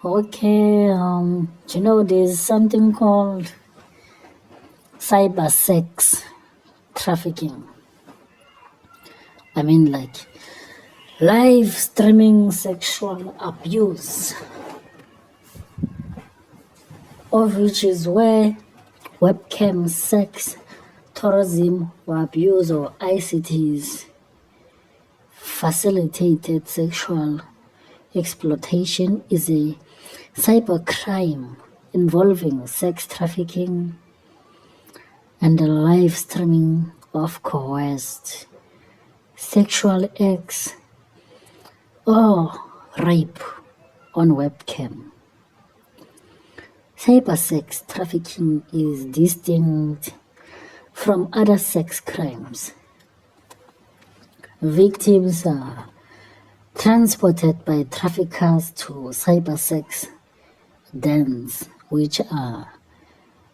Okay, there's something called cybersex trafficking. I mean, like live streaming sexual abuse, of which is where webcam sex, tourism, or abuse, or ICTs facilitated sexual exploitation is a cybercrime involving sex trafficking and the live streaming of coerced sexual acts or rape on webcam. Cybersex trafficking is distinct from other sex crimes. Victims are transported by traffickers to cybersex dens, which are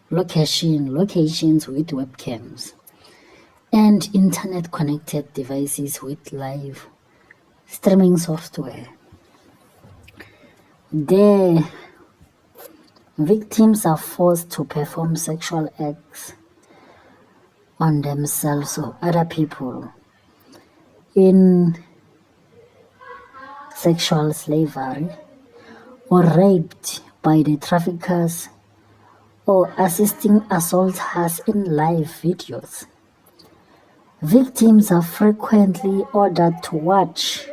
locations with webcams and internet-connected devices with live streaming software. There, victims are forced to perform sexual acts on themselves or other people in sexual slavery or raped by the traffickers or assisting assaulters in live videos. Victims are frequently ordered to watch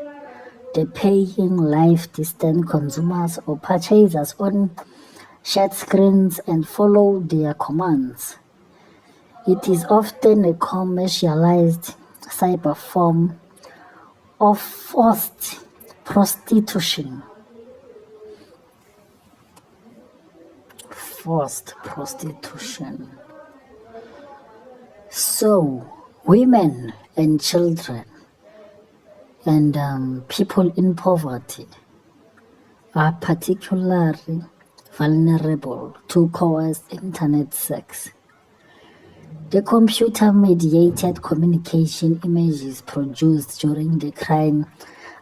the paying live distant consumers or purchasers on shared screens and follow their commands. It is often a commercialized cyber form of forced prostitution. So, women and children and people in poverty are particularly vulnerable to coerced internet sex. The computer-mediated communication images produced during the crime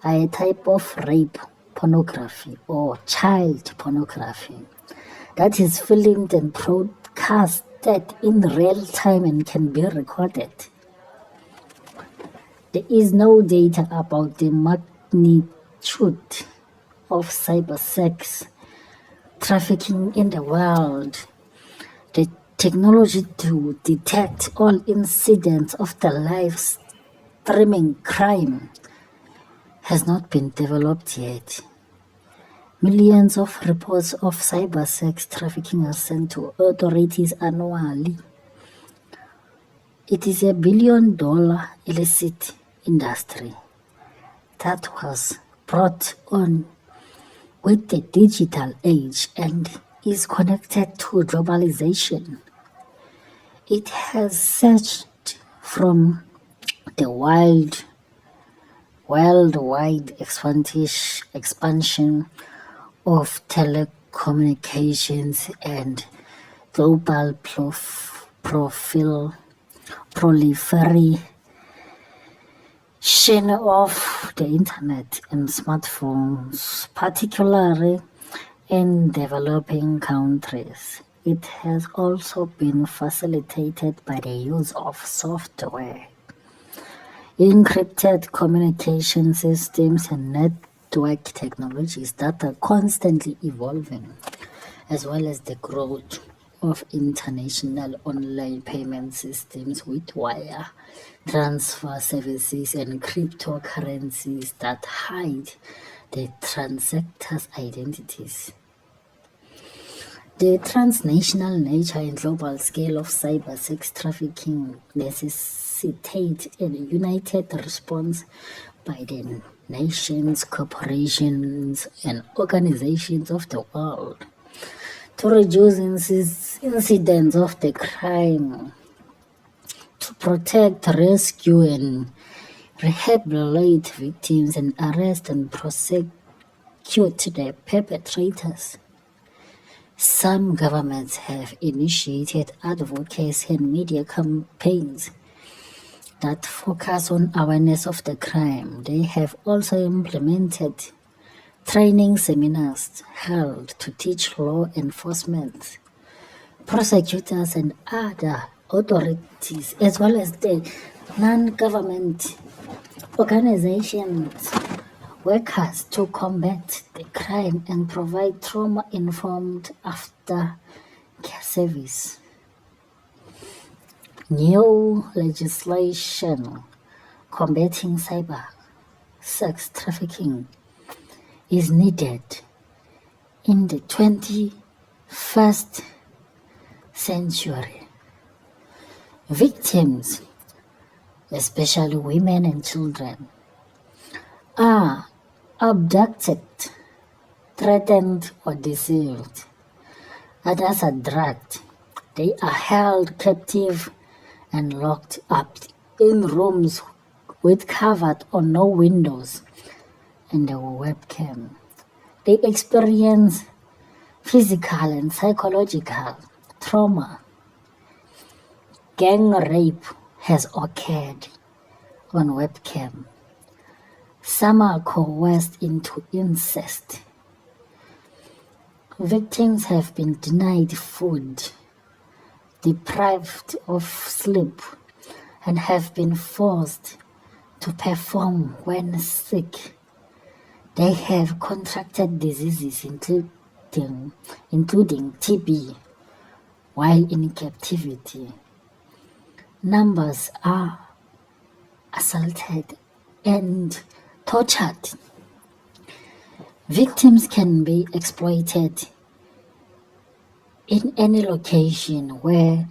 are a type of rape pornography or child pornography that is filmed and broadcasted in real time and can be recorded. There is no data about the magnitude of cybersex trafficking in the world. The technology to detect all incidents of the live streaming crime has not been developed yet. Millions of reports of cybersex trafficking are sent to authorities annually. It is a billion-dollar illicit industry that was brought on with the digital age and is connected to globalization. It has surged from the worldwide expansion of telecommunications and global proliferation of the internet and smartphones, particularly in developing countries. It has also been facilitated by the use of software, encrypted communication systems, and network technologies that are constantly evolving, as well as the growth of international online payment systems with wire transfer services and cryptocurrencies that hide the transactors' identities. The transnational nature and global scale of cybersex trafficking necessitate a united response by the nations, corporations, and organizations of the world to reduce incidents of the crime, to protect, rescue, and rehabilitate victims, and arrest and prosecute the perpetrators. Some governments have initiated advocacy and media campaigns that focus on awareness of the crime. They have also implemented training seminars held to teach law enforcement, prosecutors, and other authorities, as well as the non-government organizations, workers to combat the crime and provide trauma-informed after care service. New legislation combating cyber sex trafficking is needed in the 21st century. Victims, especially women and children, are abducted, threatened, or deceived. Others are dragged. They are held captive and locked up in rooms with covered or no windows and a webcam. They experience physical and psychological trauma. Gang rape has occurred on webcam. Some are coerced into incest. Victims have been denied food, deprived of sleep, and have been forced to perform when sick. They have contracted diseases including TB while in captivity. Numbers are assaulted and tortured. Victims can be exploited in any location where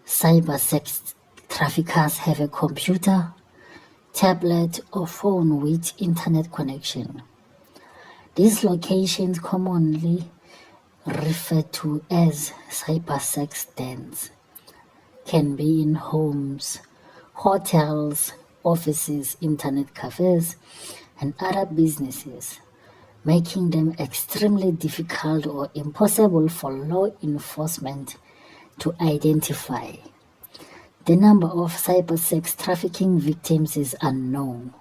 cybersex traffickers have a computer, tablet, or phone with internet connection. These locations, commonly referred to as cybersex dens, can be in homes, hotels, offices, internet cafes, and other businesses, making them extremely difficult or impossible for law enforcement to identify. The number of cybersex trafficking victims is unknown.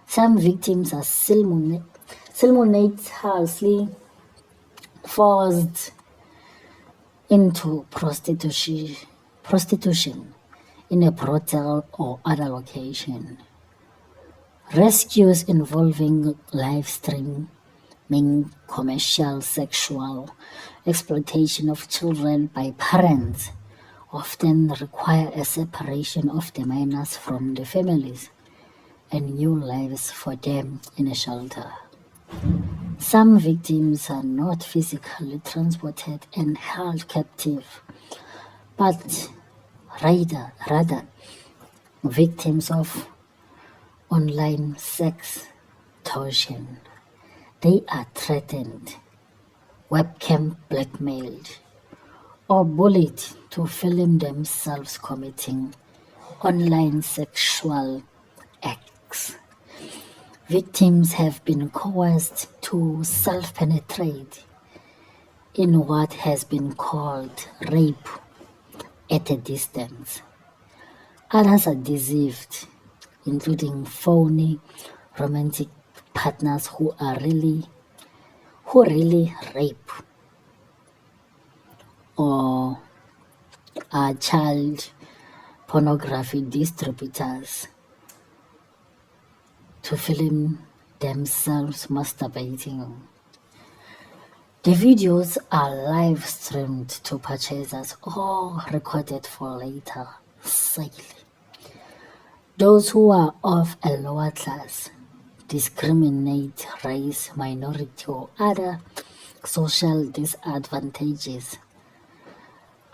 Some victims are simultaneously forced into prostitution in a brothel or other location. Rescues involving live streaming commercial sexual exploitation of children by parents often require a separation of the minors from the families and new lives for them in a shelter. Some victims are not physically transported and held captive, but rather victims of online sex torsion. They are threatened, webcam blackmailed, or bullied to film themselves committing online sexual acts. Victims have been coerced to self-penetrate in what has been called rape at a distance. Others are deceived, including phony romantic partners who really rape, or are child pornography distributors to film themselves masturbating. The videos are live streamed to purchasers or recorded for later sale. Those who are of a lower class, discriminate, race, minority, or other social disadvantages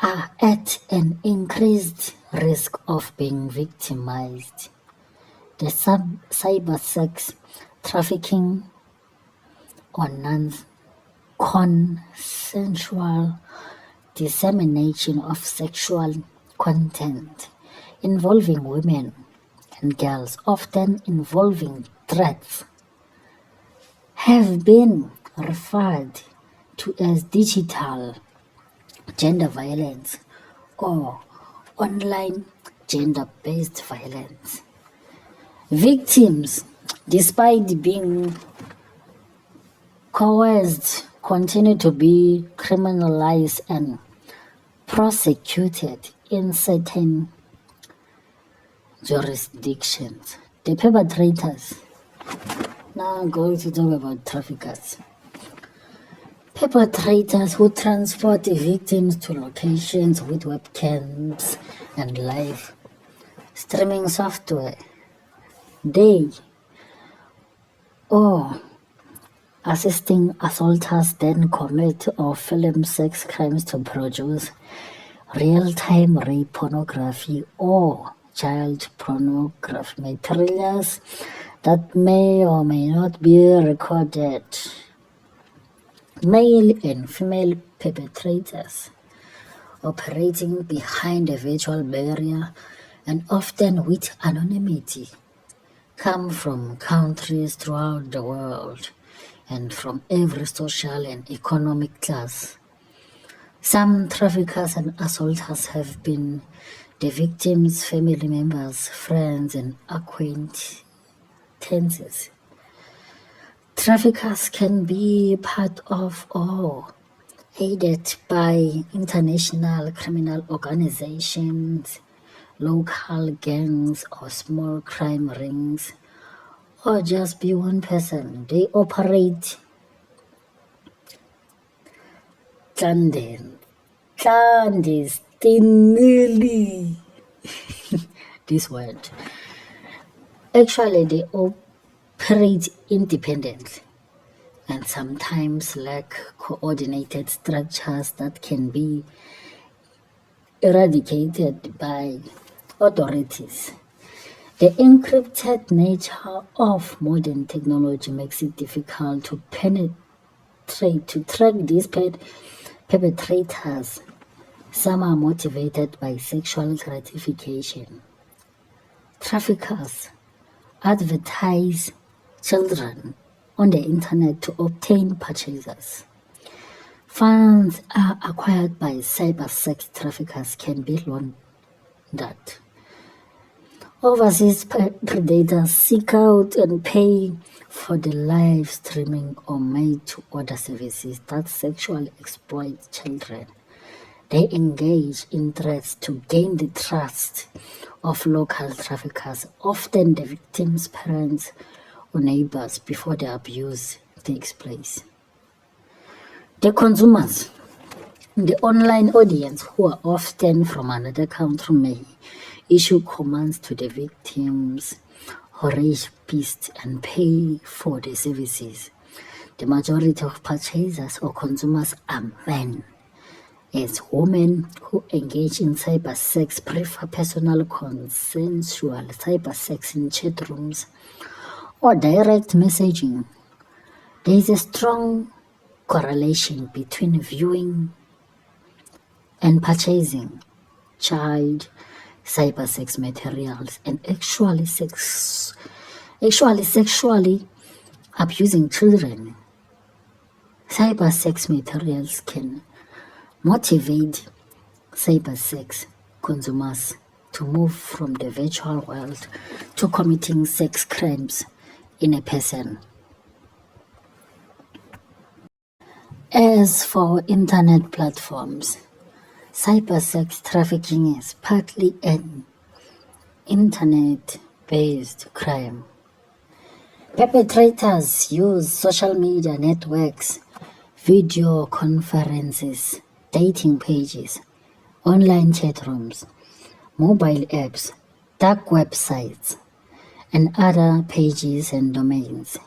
are at an increased risk of being victimized. The cybersex trafficking or non-consensual dissemination of sexual content involving women and girls, often involving threats, have been referred to as digital gender violence or online gender-based violence. Victims, despite being coerced continue to be criminalized and prosecuted in certain jurisdictions. The perpetrators. Now I'm going to talk about traffickers. Perpetrators who transport victims to locations with webcams and live streaming software. They or assisting assaulters then commit or film sex crimes to produce real-time rape pornography or child pornography materials that may or may not be recorded. Male and female perpetrators operating behind a virtual barrier and often with anonymity come from countries throughout the world and from every social and economic class. Some traffickers and assaulters have been the victims' family members, friends, and acquaintances. Traffickers can be part of or aided by international criminal organizations, local gangs, or small crime rings, or just be one person. They operate clandestinely. This word. Actually, they operate independently and sometimes lack coordinated structures that can be eradicated by authorities. The encrypted nature of modern technology makes it difficult to track these perpetrators. Some are motivated by sexual gratification. Traffickers advertise children on the internet to obtain purchases. Funds are acquired by cybersex traffickers can be laundered. Overseas predators seek out and pay for the live streaming or made-to-order services that sexually exploit children. They engage in threats to gain the trust of local traffickers, often the victims' parents or neighbors, before the abuse takes place. The consumers, the online audience, who are often from another country, may issue commands to the victims or rapists and pay for the services. The majority of purchasers or consumers are men, as women who engage in cybersex prefer personal consensual cybersex in chat rooms or direct messaging. There is a strong correlation between viewing and purchasing child cybersex materials and actually sexually abusing children. Cybersex materials can motivate cybersex consumers to move from the virtual world to committing sex crimes in a person. As for internet platforms, cybersex trafficking is partly an internet-based crime. Perpetrators use social media networks, video conferences, dating pages, online chat rooms, mobile apps, dark websites, and other pages and domains.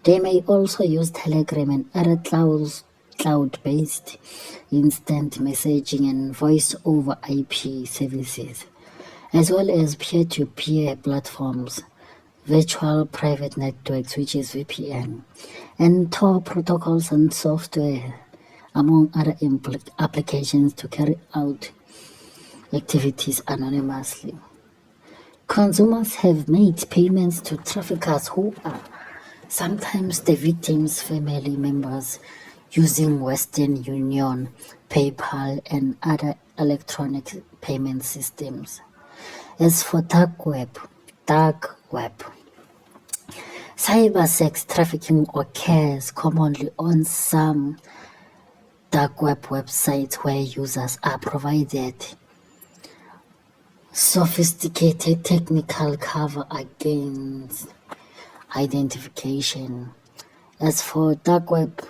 They may also use Telegram and other cloud-based instant messaging and voice-over IP services, as well as peer-to-peer platforms, virtual private networks, which is VPN, and Tor protocols and software, among other applications to carry out activities anonymously. Consumers have made payments to traffickers who are sometimes the victims' family members using Western Union, PayPal, and other electronic payment systems. As for dark web, Cybersex trafficking occurs commonly on some dark web websites where users are provided sophisticated technical cover against identification. As for dark web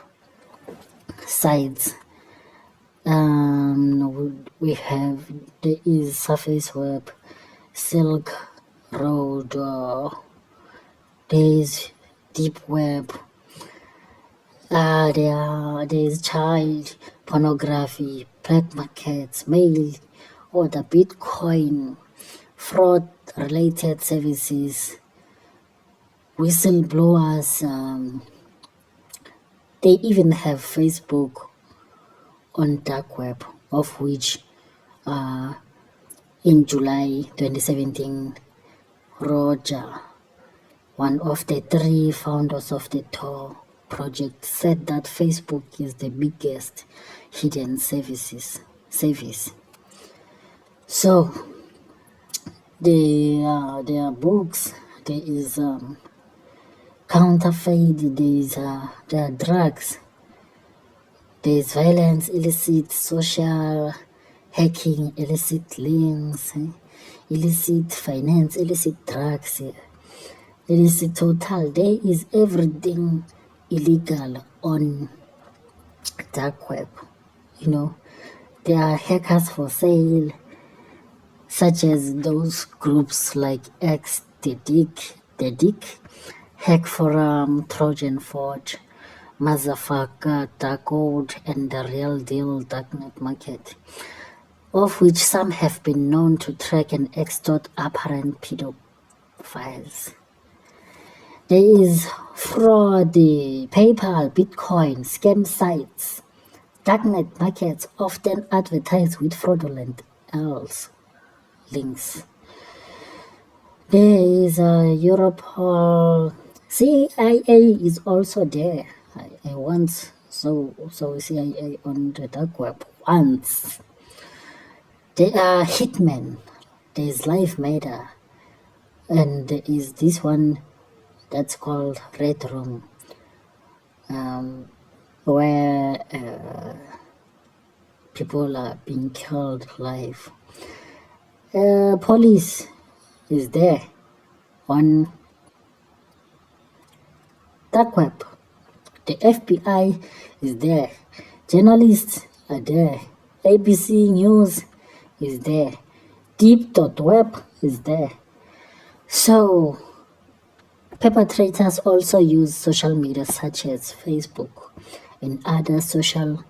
sites, there is Surface Web, Silk Road, there is Deep Web, there is child pornography, black markets, mail order, Bitcoin, fraud-related services, whistleblowers. They even have Facebook on dark web, of which in July 2017, Roger, one of the 3 founders of the Tor project, said that Facebook is the biggest hidden service. So there are books, there is counterfeit, there are drugs, there is violence, illicit social hacking, illicit links, illicit finance, illicit drugs, illicit total. There is everything illegal on dark web. There are hackers for sale, such as those groups like the Dick, Hack Forum, Trojan Forge, Mazafaka, Darkcode, and the Real Deal Darknet Market, of which some have been known to track and extort apparent pedophiles. There is fraud, PayPal, Bitcoin, scam sites. Darknet markets often advertise with fraudulent links. There is Europol, CIA is also there. I once saw CIA on the dark web once. There are hitmen. There is Live Matter, and there is this one that's called Red Room, where people are being killed live. Police is there on dark web. The FBI is there. Journalists are there. ABC News is there. Deep.web is there. So perpetrators also use social media such as Facebook and other social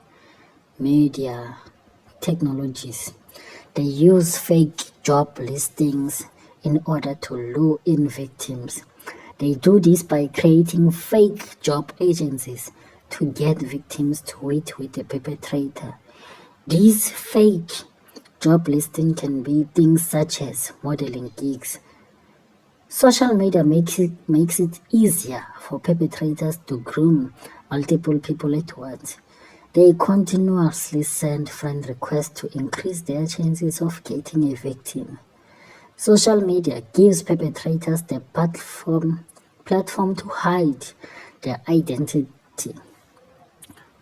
media technologies. They use fake job listings in order to lure in victims. They do this by creating fake job agencies to get victims to wait with the perpetrator. These fake job listings can be things such as modeling gigs. Social media makes it easier for perpetrators to groom multiple people at once. They continuously send friend requests to increase their chances of getting a victim. Social media gives perpetrators the platform to hide their identity.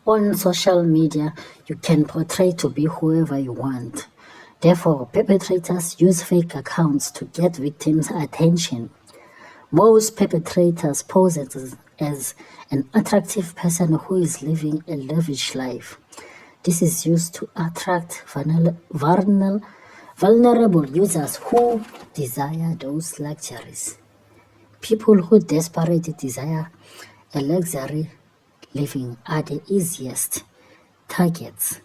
On social media, you can portray to be whoever you want. Therefore, perpetrators use fake accounts to get victims' attention. Most perpetrators pose as an attractive person who is living a lavish life. This is used to attract vulnerable users who desire those luxuries. People who desperately desire a luxury living are the easiest targets.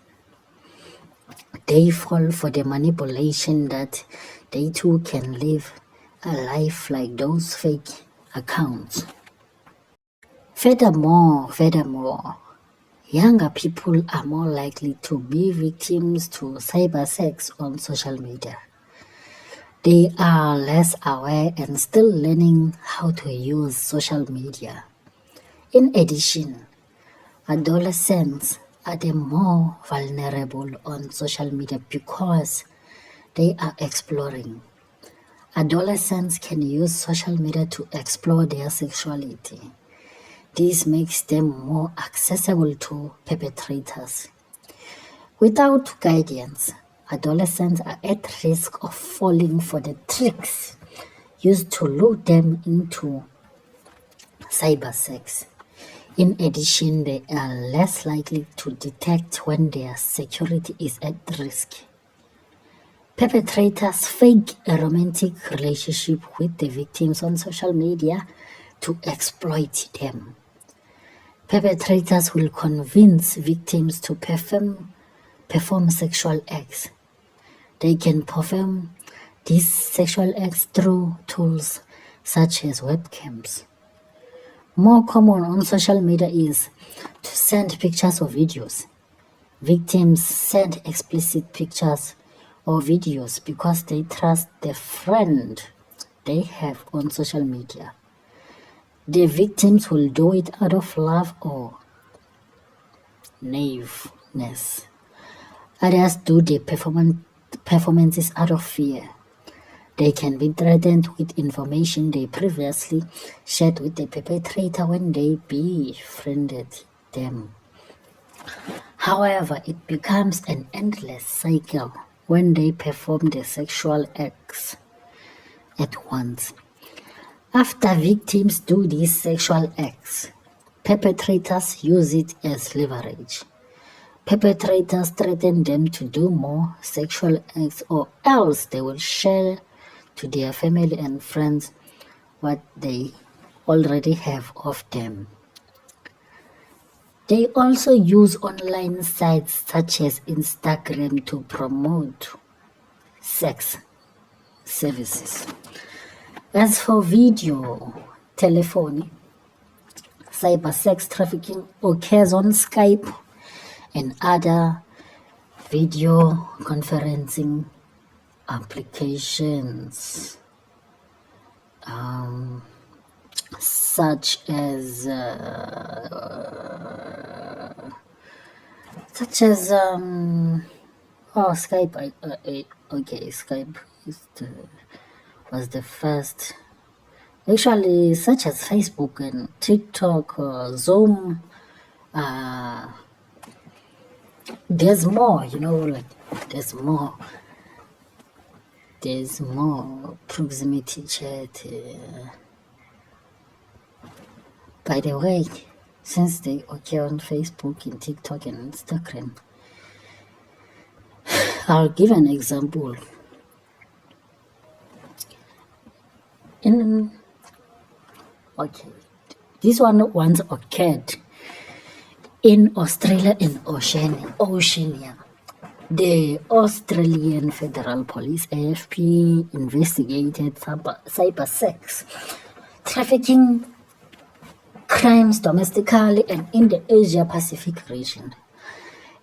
They fall for the manipulation that they too can live a life like those fake accounts. Furthermore, younger people are more likely to be victims to cybersex on social media. They are less aware and still learning how to use social media. In addition, adolescents are the more vulnerable on social media because they are exploring. Adolescents can use social media to explore their sexuality. This makes them more accessible to perpetrators. Without guidance, adolescents are at risk of falling for the tricks used to lure them into cybersex. In addition, they are less likely to detect when their security is at risk. Perpetrators fake a romantic relationship with the victims on social media to exploit them. Perpetrators will convince victims to perform sexual acts. They can perform these sexual acts through tools such as webcams. More common on social media is to send pictures or videos. Victims send explicit pictures or videos because they trust the friend they have on social media. The victims will do it out of love or naiveness. Others do the performances out of fear. They can be threatened with information they previously shared with the perpetrator when they befriended them. However, it becomes an endless cycle when they perform the sexual acts at once. After victims do these sexual acts, perpetrators use it as leverage. Perpetrators threaten them to do more sexual acts or else they will share to their family and friends what they already have of them. They also use online sites such as Instagram to promote sex services. As for video, telephony, cybersex trafficking occurs on Skype and other video conferencing applications, such as Skype. Skype was the first. Actually, such as Facebook and TikTok, Zoom. There's more, there's more. There's more proximity chat. By the way, since they occur on Facebook and TikTok and Instagram, I'll give an example. This one once occurred in Australia and Oceania. The Australian Federal Police, AFP, investigated cybersex trafficking crimes domestically and in the Asia-Pacific region.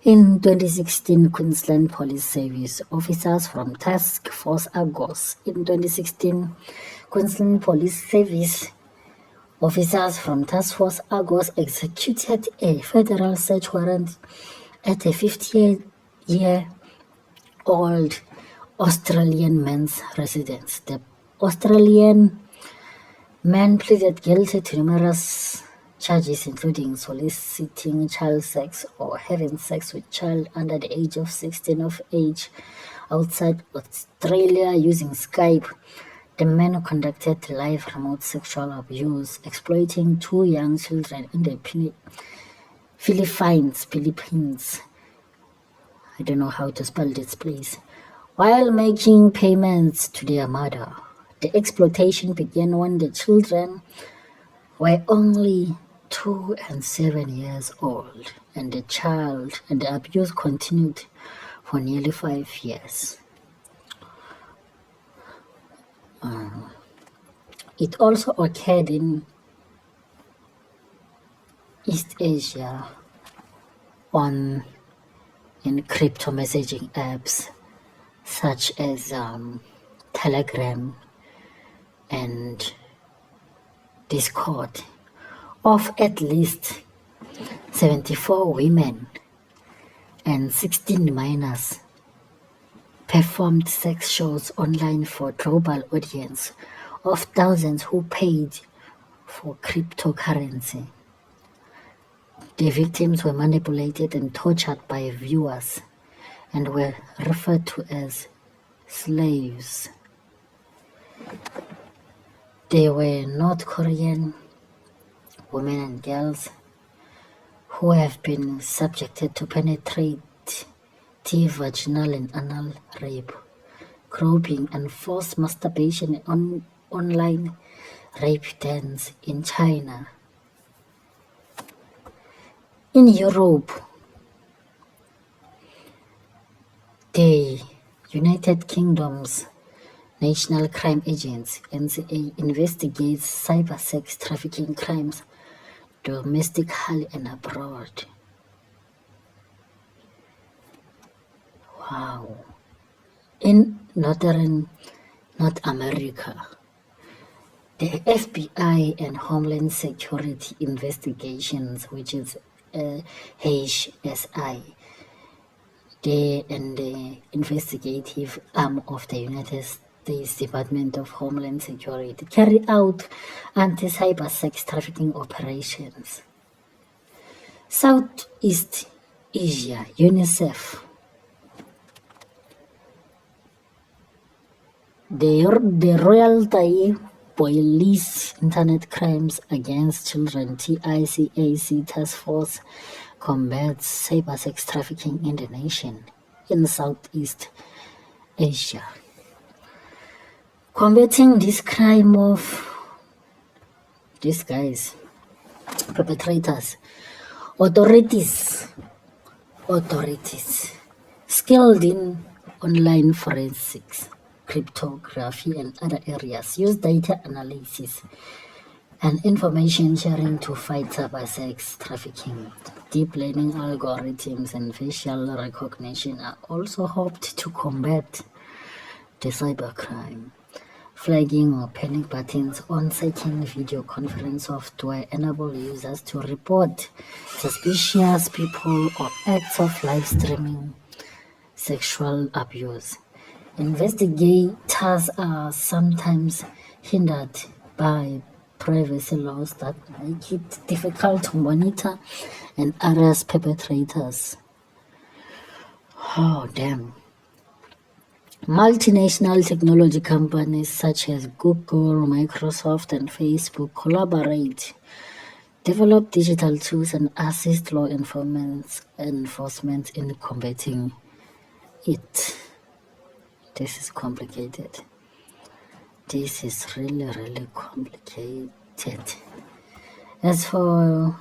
In 2016, Queensland Police Service officers from Task Force Argos. In 2016, Queensland Police Service officers from Task Force Argos executed a federal search warrant at a 58-year-old Australian man's residence. The Australian man pleaded guilty to numerous charges including soliciting child sex or having sex with child under the age of 16 of age outside Australia using Skype. The man conducted live remote sexual abuse, exploiting 2 young children in the Philippines. I don't know how to spell this place. While making payments to their mother. The exploitation began when the children were only 2 and 7 years old, and the abuse continued for nearly 5 years. It also occurred in East Asia in crypto messaging apps such as Telegram and Discord. Of at least 74 women and 16 minors performed sex shows online for global audience of thousands who paid for cryptocurrency. The victims were manipulated and tortured by viewers and were referred to as slaves. They were North Korean women and girls who have been subjected to penetrative vaginal and anal rape, groping, and forced masturbation on online rape dens in China. In Europe, the United Kingdom's National Crime Agency (NCA) investigates cybersex trafficking crimes domestically and abroad. Wow. In North America, the FBI and Homeland Security Investigations, which is HSI, the investigative arm of the United States Department of Homeland Security, carry out anti-cybersex trafficking operations. Southeast Asia, UNICEF. The Royal Thai Police Internet Crimes Against Children (TICAC) Task Force combats cybersex trafficking in the nation in Southeast Asia. Combating this crime of these guys, perpetrators, authorities skilled in online forensics, cryptography, and other areas use data analysis and information sharing to fight cybersex trafficking. Deep learning algorithms and facial recognition are also hoped to combat the cybercrime. Flagging or panic buttons on certain video conference software enable users to report suspicious people or acts of live streaming sexual abuse. Investigators are sometimes hindered by privacy laws that make it difficult to monitor and arrest perpetrators. Oh, damn. Multinational technology companies such as Google, Microsoft, and Facebook collaborate, develop digital tools, and assist law enforcement in combating it. This is complicated. This is really, really complicated. As for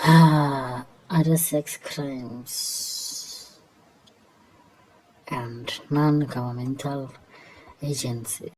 other sex crimes and non-governmental agencies,